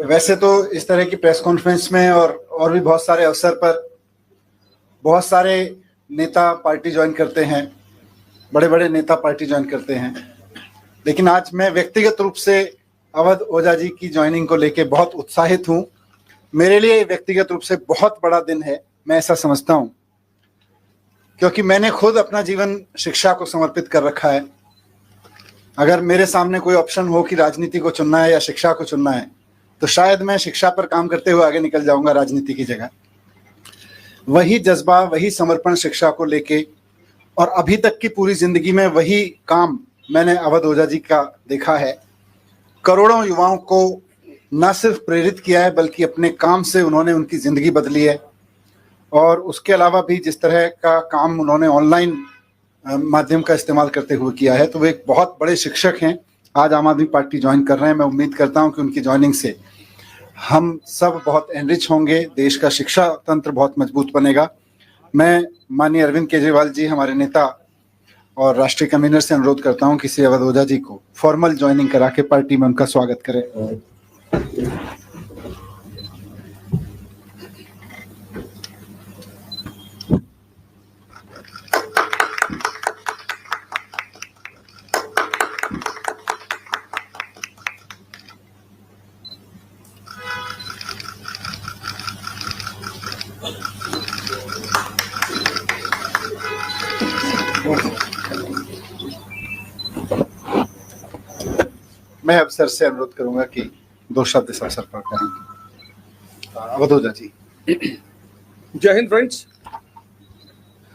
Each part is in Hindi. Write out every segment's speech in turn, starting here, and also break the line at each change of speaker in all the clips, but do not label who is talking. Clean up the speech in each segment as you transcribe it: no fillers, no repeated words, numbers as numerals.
वैसे तो इस तरह की प्रेस कॉन्फ्रेंस में और भी बहुत सारे अवसर पर बहुत सारे नेता पार्टी ज्वाइन करते हैं, बड़े बड़े नेता पार्टी ज्वाइन करते हैं, लेकिन आज मैं व्यक्तिगत रूप से अवध ओझा जी की ज्वाइनिंग को लेके बहुत उत्साहित हूँ। मेरे लिए व्यक्तिगत रूप से बहुत बड़ा दिन है, मैं ऐसा समझता हूँ, क्योंकि मैंने खुद अपना जीवन शिक्षा को समर्पित कर रखा है। अगर मेरे सामने कोई ऑप्शन हो कि राजनीति को चुनना है या शिक्षा को चुनना है, तो शायद मैं शिक्षा पर काम करते हुए आगे निकल जाऊंगा राजनीति की जगह। वही जज्बा, वही समर्पण शिक्षा को लेके, और अभी तक की पूरी जिंदगी में वही काम मैंने अवध ओझा जी का देखा है। करोड़ों युवाओं को न सिर्फ प्रेरित किया है, बल्कि अपने काम से उन्होंने उनकी जिंदगी बदली है। और उसके अलावा भी जिस तरह का काम उन्होंने ऑनलाइन माध्यम का इस्तेमाल करते हुए किया है, तो वो एक बहुत बड़े शिक्षक हैं। आज आम आदमी पार्टी ज्वाइन कर रहे हैं। मैं उम्मीद करता हूं कि उनकी ज्वाइनिंग से हम सब बहुत एनरिच होंगे, देश का शिक्षा तंत्र बहुत मजबूत बनेगा। मैं माननीय अरविंद केजरीवाल जी, हमारे नेता और राष्ट्रीय कन्वीनर से अनुरोध करता हूं कि श्री अवध ओझा जी को फॉर्मल ज्वाइनिंग करा के पार्टी में उनका स्वागत करें। मैं अब सर से अनुरोध करूंगा कि 2 शब्द इस अवसर पर करें। अवध ओझा जी।
जय हिंद फ्रेंड्स।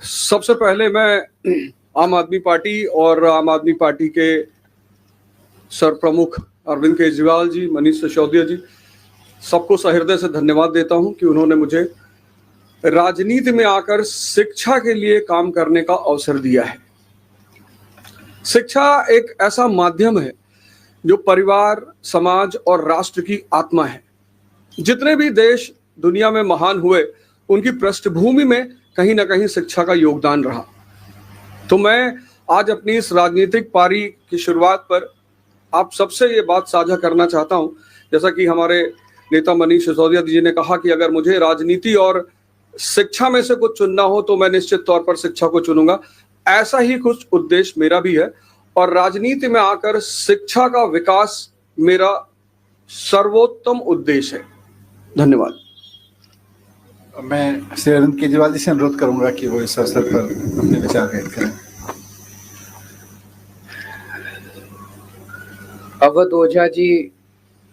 सबसे पहले मैं आम आदमी पार्टी और आम आदमी पार्टी के सर प्रमुख अरविंद केजरीवाल जी, मनीष सिसोदिया जी, सबको सहृदय से धन्यवाद देता हूं कि उन्होंने मुझे राजनीति में आकर शिक्षा के लिए काम करने का अवसर दिया है। शिक्षा एक ऐसा माध्यम है जो परिवार, समाज और राष्ट्र की आत्मा है। जितने भी देश दुनिया में महान हुए, उनकी पृष्ठभूमि में कहीं ना कहीं शिक्षा का योगदान रहा। तो मैं आज अपनी इस राजनीतिक पारी की शुरुआत पर आप सबसे ये बात साझा करना चाहता हूं, जैसा कि हमारे नेता मनीष सिसोदिया जी ने कहा कि अगर मुझे राजनीति और शिक्षा में से कुछ चुनना हो तो मैं निश्चित तौर पर शिक्षा को चुनूंगा। ऐसा ही कुछ उद्देश्य मेरा भी है और राजनीति में आकर शिक्षा का विकास मेरा सर्वोत्तम उद्देश्य है। धन्यवाद।
मैं श्री अरविंद केजरीवाल जी से अनुरोध करूंगा कि वो इस अवसर पर अपने विचार व्यक्त करें।
अवध ओझा जी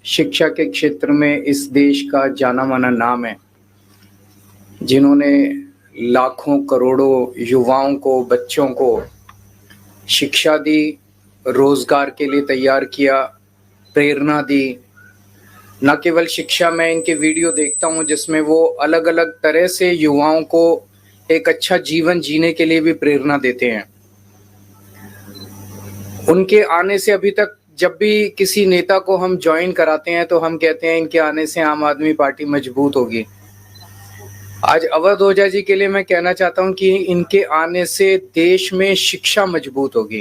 शिक्षा के क्षेत्र में इस देश का जाना माना नाम है, जिन्होंने लाखों करोड़ों युवाओं को, बच्चों को शिक्षा दी, रोजगार के लिए तैयार किया, प्रेरणा दी। न केवल शिक्षा, मैं इनके वीडियो देखता हूं जिसमें वो अलग अलग तरह से युवाओं को एक अच्छा जीवन जीने के लिए भी प्रेरणा देते हैं। उनके आने से अभी तक जब भी किसी नेता को हम ज्वाइन कराते हैं तो हम कहते हैं इनके आने से आम आदमी पार्टी मजबूत होगी। आज अवध ओझा जी के लिए मैं कहना चाहता हूं कि इनके आने से देश में शिक्षा मजबूत होगी,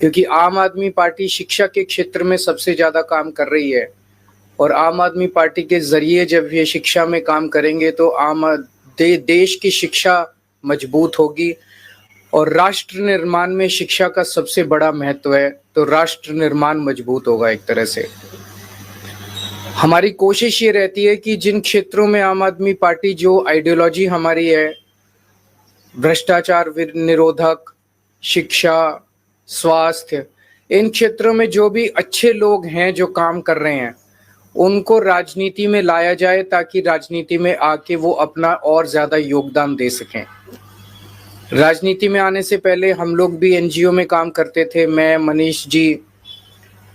क्योंकि आम आदमी पार्टी शिक्षा के क्षेत्र में सबसे ज्यादा काम कर रही है। और आम आदमी पार्टी के जरिए जब ये शिक्षा में काम करेंगे तो देश की शिक्षा मजबूत होगी। और राष्ट्र निर्माण में शिक्षा का सबसे बड़ा महत्व है, तो राष्ट्र निर्माण मजबूत होगा। एक तरह से हमारी कोशिश ये रहती है कि जिन क्षेत्रों में आम आदमी पार्टी, जो आइडियोलॉजी हमारी है, भ्रष्टाचार निरोधक, शिक्षा, स्वास्थ्य, इन क्षेत्रों में जो भी अच्छे लोग हैं जो काम कर रहे हैं, उनको राजनीति में लाया जाए ताकि राजनीति में आके वो अपना और ज्यादा योगदान दे सकें। राजनीति में आने से पहले हम लोग भी एनजीओ में काम करते थे, मैं, मनीष जी,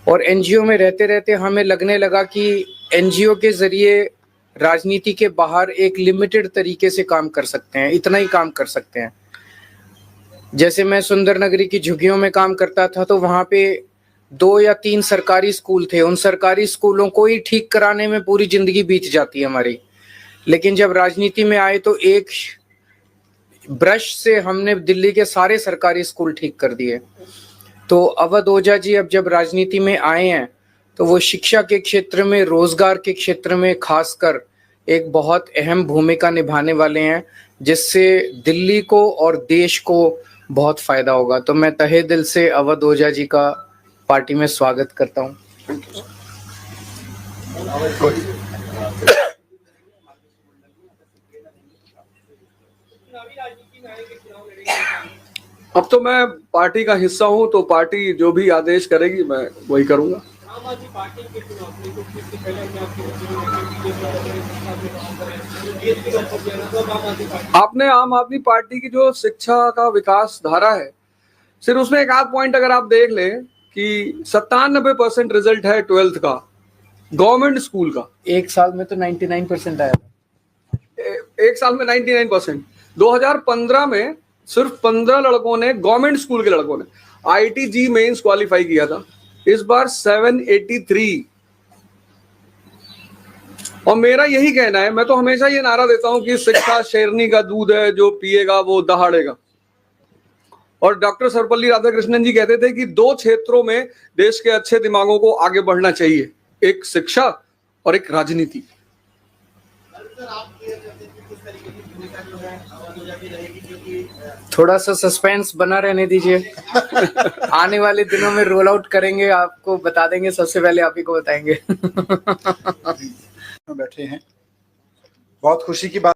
और एनजीओ में रहते रहते हमें लगने लगा कि एनजीओ के जरिए राजनीति के बाहर एक लिमिटेड तरीके से काम कर सकते हैं, इतना ही काम कर सकते हैं। जैसे मैं सुंदर नगरी की झुग्गियों में काम करता था तो वहाँ पे 2 या 3 सरकारी स्कूल थे। उन सरकारी स्कूलों को ही ठीक कराने में पूरी जिंदगी बीत जाती है हमारी। लेकिन जब राजनीति में आए तो एक ब्रश से हमने दिल्ली के सारे सरकारी स्कूल ठीक कर दिए। तो अवध ओझा जी अब जब राजनीति में आए हैं तो वो शिक्षा के क्षेत्र में, रोजगार के क्षेत्र में खासकर एक बहुत अहम भूमिका निभाने वाले हैं, जिससे दिल्ली को और देश को बहुत फायदा होगा। तो मैं तहे दिल से अवध ओझा जी का पार्टी में स्वागत करता हूं।
अब तो मैं पार्टी का हिस्सा हूं, तो पार्टी जो भी आदेश करेगी मैं वही करूंगा। आपने आम आदमी पार्टी की जो शिक्षा का विकास धारा है, सिर्फ उसमें एक आध पॉइंट अगर आप देख लें कि 97% रिजल्ट है 12th का गवर्नमेंट स्कूल का।
एक साल में तो 99% आया था।
एक साल में 99%। 2015 में सिर्फ 15 लड़कों ने, गवर्नमेंट स्कूल के लड़कों ने IIT मेंस क्वालिफाई किया था। इस बार 783। और मेरा यही कहना है, मैं तो हमेशा ये नारा देता हूं कि शिक्षा शेरनी का दूध है, जो पिएगा वो दहाड़ेगा। और डॉक्टर सर्वपल्ली राधाकृष्णन जी कहते थे कि 2 क्षेत्रों में देश के अच्छे दिमागों को आगे बढ़ना चाहिए, एक शिक्षा और एक राजनीति।
थोड़ा सा सस्पेंस बना रहने दीजिए। आने वाले दिनों में रोल आउट करेंगे, आपको बता देंगे, सबसे पहले आप ही को बताएंगे।
बैठे हैं, बहुत खुशी की बात।